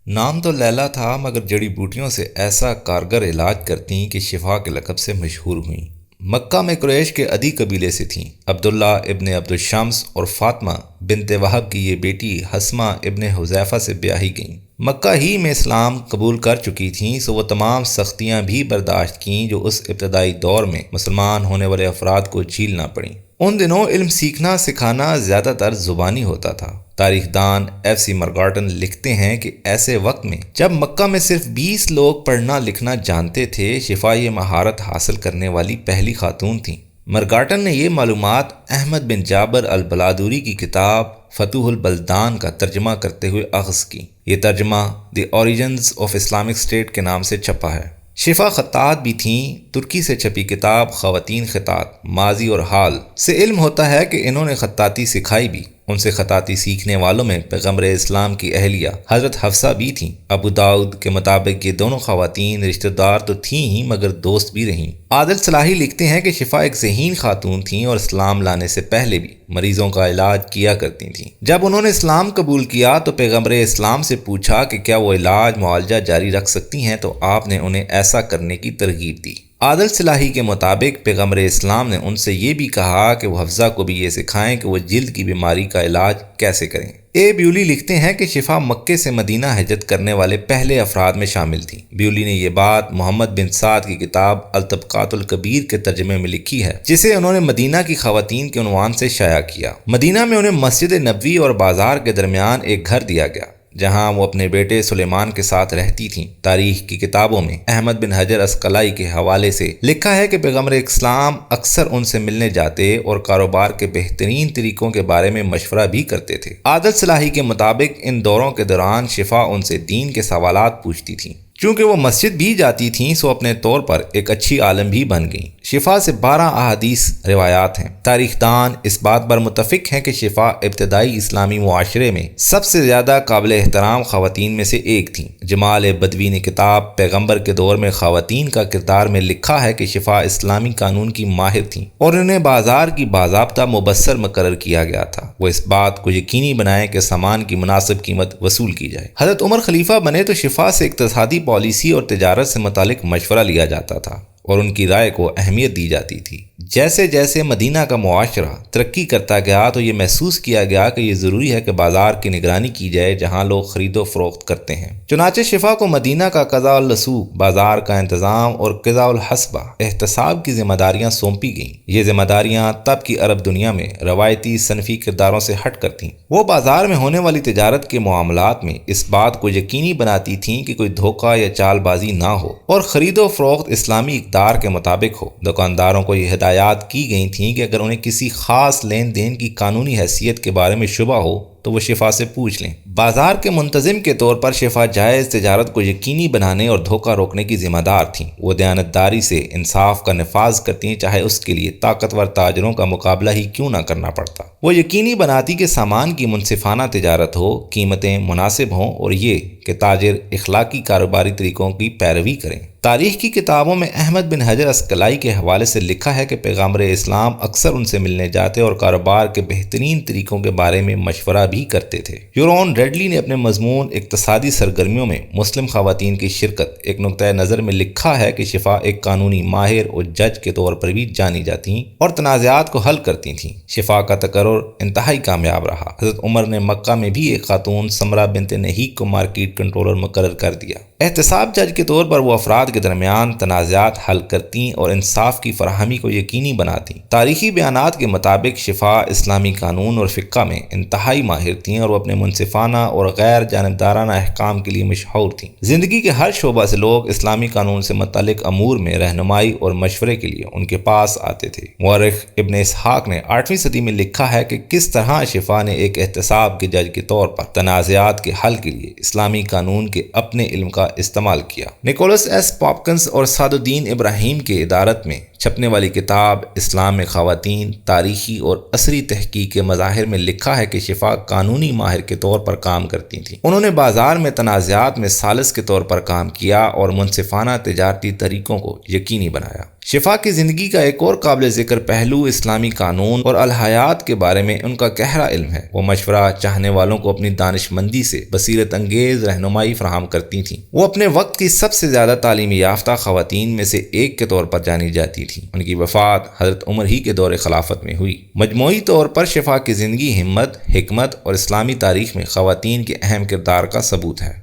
نام تو لیلا تھا مگر جڑی بوٹیوں سے ایسا کارگر علاج کرتیں کہ شفا کے لقب سے مشہور ہوئیں۔ مکہ میں قریش کے ادی قبیلے سے تھیں۔ عبداللہ ابن عبد الشمس اور فاطمہ بنت وہب کی یہ بیٹی حسمہ ابن حذیفہ سے بیاہی گئیں۔ مکہ ہی میں اسلام قبول کر چکی تھیں، سو وہ تمام سختیاں بھی برداشت کیں جو اس ابتدائی دور میں مسلمان ہونے والے افراد کو جھیلنا پڑیں۔ ان دنوں علم سیکھنا سکھانا زیادہ تر زبانی ہوتا تھا۔ تاریخ دان ایف سی مرگارٹن لکھتے ہیں کہ ایسے وقت میں جب مکہ میں صرف 20 لوگ پڑھنا لکھنا جانتے تھے، شفا یہ مہارت حاصل کرنے والی پہلی خاتون تھیں۔ مرگارٹن نے یہ معلومات احمد بن جابر البلادوری کی کتاب فتوح البلدان کا ترجمہ کرتے ہوئے اخذ کی۔ یہ ترجمہ دی اوریجنز آف اسلامک اسٹیٹ کے نام سے چھپا ہے۔ شفا خطاط بھی تھیں۔ ترکی سے چھپی کتاب خواتین خطاط ماضی اور حال سے علم ہوتا ہے کہ انہوں نے خطاطی سکھائی بھی۔ ان سے خطاطی سیکھنے والوں میں پیغمبر اسلام کی اہلیہ حضرت حفصہ بھی تھیں۔ ابو داؤد کے مطابق یہ دونوں خواتین رشتہ دار تو تھیں ہی مگر دوست بھی رہیں۔ عادل صلاحی لکھتے ہیں کہ شفا ایک ذہین خاتون تھیں اور اسلام لانے سے پہلے بھی مریضوں کا علاج کیا کرتی تھیں۔ جب انہوں نے اسلام قبول کیا تو پیغمبر اسلام سے پوچھا کہ کیا وہ علاج معالجہ جاری رکھ سکتی ہیں، تو آپ نے انہیں ایسا کرنے کی ترغیب دی۔ عادل صلاحی کے مطابق پیغمبر اسلام نے ان سے یہ بھی کہا کہ وہ حفصہ کو بھی یہ سکھائیں کہ وہ جلد کی بیماری کا علاج کیسے کریں۔ اے بیولی لکھتے ہیں کہ شفا مکے سے مدینہ ہجرت کرنے والے پہلے افراد میں شامل تھیں۔ بیولی نے یہ بات محمد بن سعد کی کتاب الطبقات الکبیر کے ترجمے میں لکھی ہے، جسے انہوں نے مدینہ کی خواتین کے عنوان سے شائع کیا۔ مدینہ میں انہیں مسجد نبوی اور بازار کے درمیان ایک گھر دیا گیا جہاں وہ اپنے بیٹے سلیمان کے ساتھ رہتی تھیں۔ تاریخ کی کتابوں میں احمد بن حجر عسقلائی کے حوالے سے لکھا ہے کہ پیغمبر اسلام اکثر ان سے ملنے جاتے اور کاروبار کے بہترین طریقوں کے بارے میں مشورہ بھی کرتے تھے۔ عادل صلاحی کے مطابق ان دوروں کے دوران شفا ان سے دین کے سوالات پوچھتی تھیں۔ چونکہ وہ مسجد بھی جاتی تھیں، سو اپنے طور پر ایک اچھی عالم بھی بن گئیں۔ شفا سے 12 احادیث روایات ہیں۔ تاریخ دان اس بات پر متفق ہیں کہ شفا ابتدائی اسلامی معاشرے میں سب سے زیادہ قابل احترام خواتین میں سے ایک تھیں۔ جمال بدوی نے کتاب پیغمبر کے دور میں خواتین کا کردار میں لکھا ہے کہ شفا اسلامی قانون کی ماہر تھیں اور انہیں بازار کی باضابطہ مبصر مقرر کیا گیا تھا۔ وہ اس بات کو یقینی بنائیں کہ سامان کی مناسب قیمت وصول کی جائے۔ حضرت عمر خلیفہ بنے تو شفا سے اقتصادی پالیسی اور تجارت سے متعلق مشورہ لیا جاتا تھا اور ان کی رائے کو اہمیت دی جاتی تھی۔ جیسے جیسے مدینہ کا معاشرہ ترقی کرتا گیا تو یہ محسوس کیا گیا کہ یہ ضروری ہے کہ بازار کی نگرانی کی جائے جہاں لوگ خرید و فروخت کرتے ہیں۔ چنانچہ شفا کو مدینہ کا قضاء السوق بازار کا انتظام اور قضاء الحسبہ احتساب کی ذمہ داریاں سونپی گئیں۔ یہ ذمہ داریاں تب کی عرب دنیا میں روایتی صنفی کرداروں سے ہٹ کر تھیں۔ وہ بازار میں ہونے والی تجارت کے معاملات میں اس بات کو یقینی بناتی تھیں کہ کوئی دھوکہ یا چال بازی نہ ہو اور خرید و فروخت اسلامی اقدار کے مطابق ہو۔ دکانداروں کو یہ ہدایات کی گئی تھیں کہ اگر انہیں کسی خاص لین دین کی قانونی حیثیت کے بارے میں شبہ ہو تو وہ شفا سے پوچھ لیں۔ بازار کے منتظم کے طور پر شفا جائز تجارت کو یقینی بنانے اور دھوکہ روکنے کی ذمہ دار تھیں۔ وہ دیانتداری سے انصاف کا نفاذ کرتی ہیں، چاہے اس کے لیے طاقتور تاجروں کا مقابلہ ہی کیوں نہ کرنا پڑتا۔ وہ یقینی بناتی کہ سامان کی منصفانہ تجارت ہو، قیمتیں مناسب ہوں اور یہ کہ تاجر اخلاقی کاروباری طریقوں کی پیروی کریں۔ تاریخ کی کتابوں میں احمد بن حجر عسقلائی کے حوالے سے لکھا ہے کہ پیغمبر اسلام اکثر ان سے ملنے جاتے اور کاروبار کے بہترین طریقوں کے بارے میں مشورہ بھی کرتے تھے۔ یورون ریڈلی نے اپنے مضمون اقتصادی سرگرمیوں میں مسلم خواتین کی شرکت ایک نقطۂ نظر میں لکھا ہے کہ شفا ایک قانونی ماہر اور جج کے طور پر بھی جانی جاتی اور تنازعات کو حل کرتی تھیں۔ شفا کا تقرر انتہائی کامیاب رہا۔ حضرت عمر نے مکہ میں بھی ایک خاتون سمرہ بنت نہیک کو مارکیٹ کنٹرولر مقرر کر دیا۔ احتساب جج کے طور پر وہ افراد کے درمیان تنازعات حل کرتی اور انصاف کی فراہمی کو یقینی بناتی۔ تاریخی بیانات کے مطابق شفا اسلامی قانون اور فقہ میں انتہائی ماہر تھیں اور وہ اپنے منصفانہ اور غیر جانبدارانہ احکام کے لیے مشہور تھیں۔ زندگی کے ہر شعبہ سے لوگ اسلامی قانون سے متعلق امور میں رہنمائی اور مشورے کے لیے ان کے پاس آتے تھے۔ مورخ ابن اسحاق نے 8ویں صدی میں لکھا ہے کہ کس طرح شفا نے ایک احتساب کے جج کے طور پر تنازعات کے حل کے لیے اسلامی قانون کے اپنے علم کا استعمال کیا۔ نکولس ایس پاپکنز اور سعد الدین ابراہیم کے ادارت میں چھپنے والی کتاب اسلام میں خواتین تاریخی اور عصری تحقیق کے مظاہر میں لکھا ہے کہ شفا قانونی ماہر کے طور پر کام کرتی تھیں۔ انہوں نے بازار میں تنازعات میں ثالث کے طور پر کام کیا اور منصفانہ تجارتی طریقوں کو یقینی بنایا۔ شفا کی زندگی کا ایک اور قابل ذکر پہلو اسلامی قانون اور الہیات کے بارے میں ان کا گہرا علم ہے۔ وہ مشورہ چاہنے والوں کو اپنی دانش مندی سے بصیرت انگیز رہنمائی فراہم کرتی تھیں۔ وہ اپنے وقت کی سب سے زیادہ تعلیم یافتہ خواتین میں سے ایک کے طور پر جانی جاتی تھیں۔ ان کی وفات حضرت عمر ہی کے دور خلافت میں ہوئی۔ مجموعی طور پر شفا کی زندگی ہمت، حکمت اور اسلامی تاریخ میں خواتین کے اہم کردار کا ثبوت ہے۔